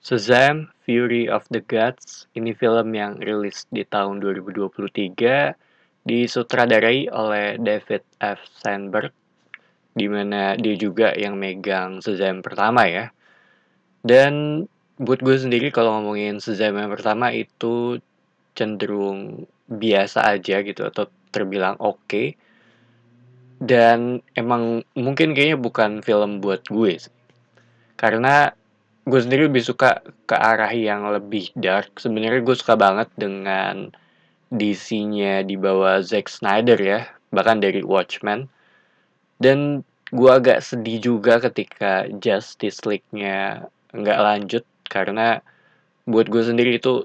Shazam! Fury of the Gods ini film yang rilis di tahun 2023, disutradarai oleh David F. Sandberg, di mana dia juga yang megang Shazam pertama ya. Dan buat gue sendiri kalau ngomongin Shazam yang pertama itu cenderung biasa aja gitu atau terbilang oke. Dan emang mungkin kayaknya bukan film buat gue sih. Karena gue sendiri lebih suka ke arah yang lebih dark. Sebenarnya gue suka banget dengan DC-nya di bawah Zack Snyder ya, bahkan dari Watchmen. Dan gue agak sedih juga ketika Justice League-nya nggak lanjut, karena buat gue sendiri itu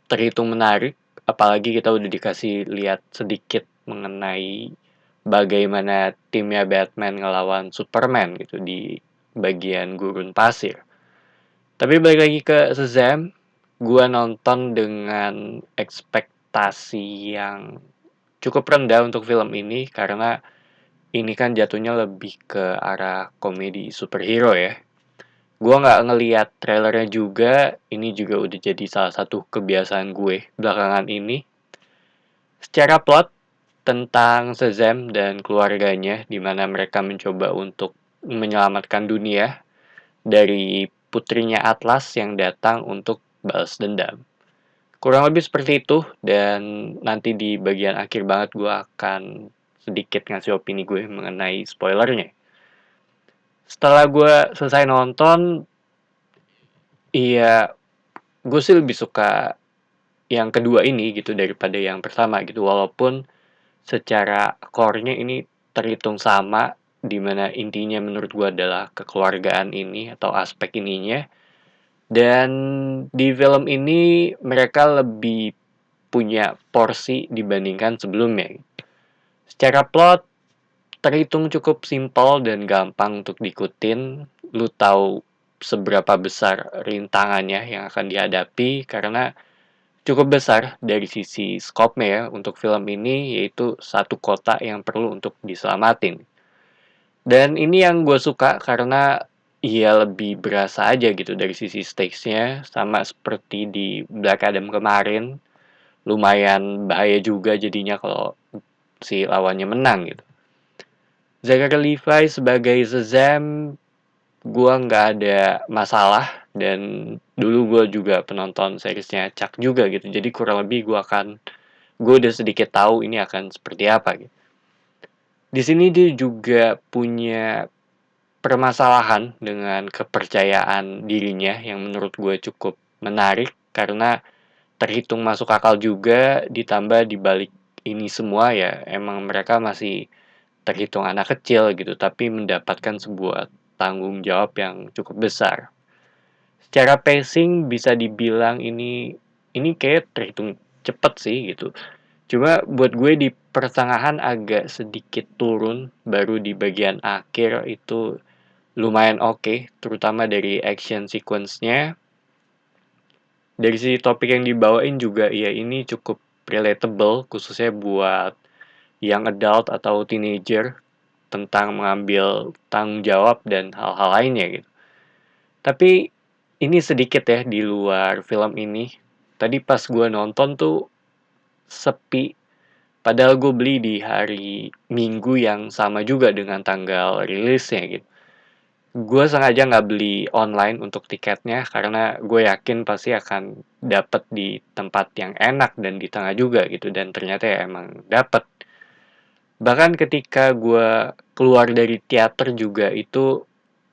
terhitung menarik, apalagi kita udah dikasih lihat sedikit mengenai bagaimana timnya Batman ngelawan Superman gitu di bagian gurun pasir. Tapi balik lagi ke Shazam, gua nonton dengan ekspektasi yang cukup rendah untuk film ini karena ini kan jatuhnya lebih ke arah komedi superhero ya. Gua nggak ngeliat trailernya juga, ini juga udah jadi salah satu kebiasaan gue belakangan ini. Secara plot, tentang Shazam dan keluarganya, di mana mereka mencoba untuk menyelamatkan dunia dari putrinya Atlas yang datang untuk balas dendam. Kurang lebih seperti itu, dan nanti di bagian akhir banget gue akan sedikit ngasih opini gue mengenai spoilernya. Setelah gue selesai nonton, iya, gue sih lebih suka yang kedua ini gitu daripada yang pertama gitu, walaupun secara core-nya ini terhitung sama, di mana intinya menurut gue adalah kekeluargaan ini atau aspek ininya. Dan di film ini mereka lebih punya porsi dibandingkan sebelumnya. Secara plot terhitung cukup simpel dan gampang untuk diikutin. Lu tahu seberapa besar rintangannya yang akan dihadapi karena cukup besar dari sisi skopnya ya untuk film ini, yaitu satu kota yang perlu untuk diselamatin. Dan ini yang gue suka karena ya lebih berasa aja gitu dari sisi stakes-nya, sama seperti di Black Adam kemarin. Lumayan bahaya juga jadinya kalau si lawannya menang gitu. Zachary Levi sebagai Shazam, gue nggak ada masalah, dan dulu gue juga penonton seriesnya Chuck juga gitu, jadi kurang lebih gue udah sedikit tahu ini akan seperti apa gitu. Di sini dia juga punya permasalahan dengan kepercayaan dirinya yang menurut gue cukup menarik karena terhitung masuk akal juga, ditambah dibalik ini semua ya emang mereka masih terhitung anak kecil gitu, tapi mendapatkan sebuah tanggung jawab yang cukup besar. Secara pacing bisa dibilang ini kayak terhitung cepet sih gitu. Cuma buat gue di pertengahan agak sedikit turun, baru di bagian akhir itu lumayan oke, terutama dari action sequence-nya. Dari sisi topik yang dibawain juga ya ini cukup relatable, khususnya buat young adult atau teenager, tentang mengambil tanggung jawab dan hal-hal lainnya gitu. Tapi ini sedikit ya di luar film ini. Tadi pas gue nonton tuh sepi. Padahal gue beli di hari Minggu yang sama juga dengan tanggal rilisnya gitu. Gue sengaja nggak beli online untuk tiketnya karena gue yakin pasti akan dapet di tempat yang enak dan di tengah juga gitu. Dan ternyata ya emang dapet. Bahkan ketika gue keluar dari teater juga itu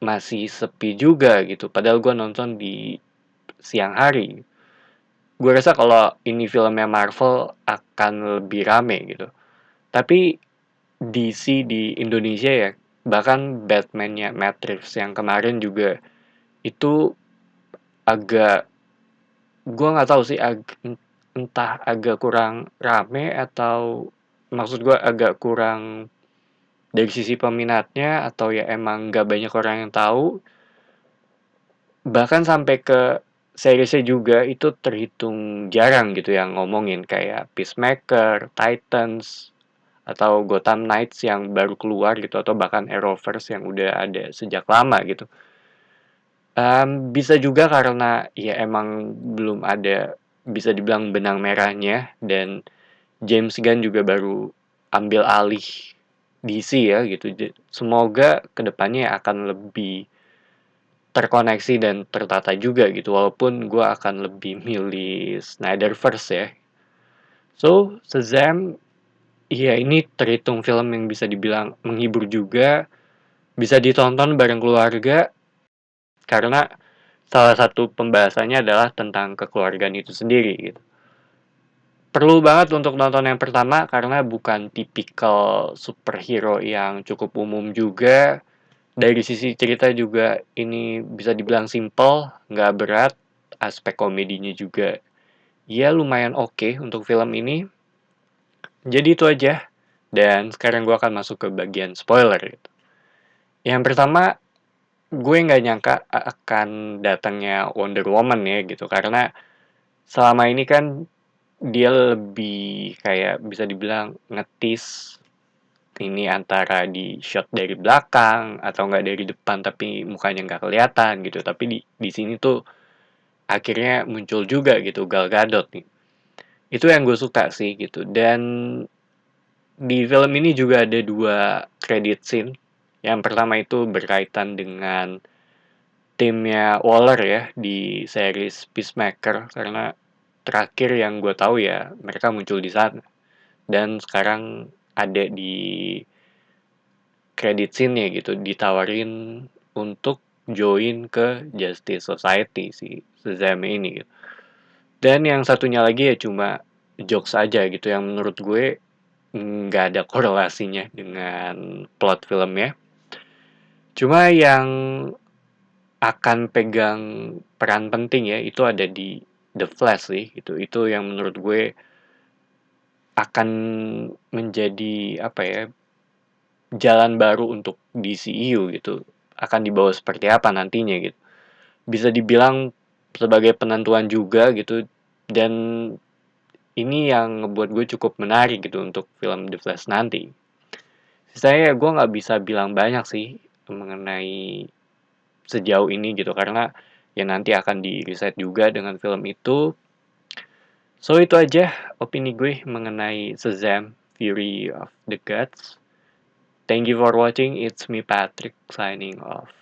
masih sepi juga gitu. Padahal gue nonton di siang hari. Gue rasa kalau ini filmnya Marvel akan lebih rame gitu. Tapi DC di Indonesia ya, bahkan Batman-nya Matt Reeves yang kemarin juga itu agak, gue nggak tahu sih, entah agak kurang rame atau maksud gue agak kurang dari sisi peminatnya, atau ya emang nggak banyak orang yang tahu. Bahkan sampai ke seriesnya juga itu terhitung jarang gitu yang ngomongin, kayak Peacemaker, Titans, atau Gotham Knights yang baru keluar gitu, atau bahkan Arrowverse yang udah ada sejak lama gitu. Bisa juga karena ya emang belum ada bisa dibilang benang merahnya, dan James Gunn juga baru ambil alih DC ya gitu. Semoga kedepannya akan lebih terkoneksi dan tertata juga gitu, walaupun gue akan lebih milih Snyderverse ya. So, Shazam, iya ini terhitung film yang bisa dibilang menghibur juga, bisa ditonton bareng keluarga, karena salah satu pembahasannya adalah tentang kekeluargaan itu sendiri gitu. Perlu banget untuk nonton yang pertama karena bukan tipikal superhero yang cukup umum juga. Dari sisi cerita juga ini bisa dibilang simple, nggak berat. Aspek komedinya juga ya lumayan oke untuk film ini. Jadi itu aja. Dan sekarang gue akan masuk ke bagian spoiler gitu. Yang pertama, gue nggak nyangka akan datangnya Wonder Woman ya gitu. Karena selama ini kan dia lebih kayak bisa dibilang ngetis ini antara di shot dari belakang atau nggak dari depan tapi mukanya nggak kelihatan gitu. Tapi di sini tuh akhirnya muncul juga gitu Gal Gadot nih. Itu yang gue suka sih gitu. Dan di film ini juga ada dua credit scene. Yang pertama itu berkaitan dengan timnya Waller ya di series Peacemaker, karena terakhir yang gue tahu ya mereka muncul di sana, dan sekarang ada di credit scene-nya gitu ditawarin untuk join ke Justice Society si Shazam ini gitu. Dan yang satunya lagi ya cuma jokes aja gitu yang menurut gue nggak ada korelasinya dengan plot filmnya. Cuma yang akan pegang peran penting ya itu ada di The Flash sih gitu. Itu yang menurut gue akan menjadi apa ya, jalan baru untuk DCEU gitu. Akan dibawa seperti apa nantinya gitu. Bisa dibilang sebagai penentuan juga gitu, dan ini yang ngebuat gue cukup menarik gitu untuk film The Flash nanti. Saya gue nggak bisa bilang banyak sih mengenai sejauh ini gitu karena ya nanti akan di-riset juga dengan film itu. So itu aja opini gue mengenai Shazam Fury of the Gods. Thank you for watching. It's me Patrick signing off.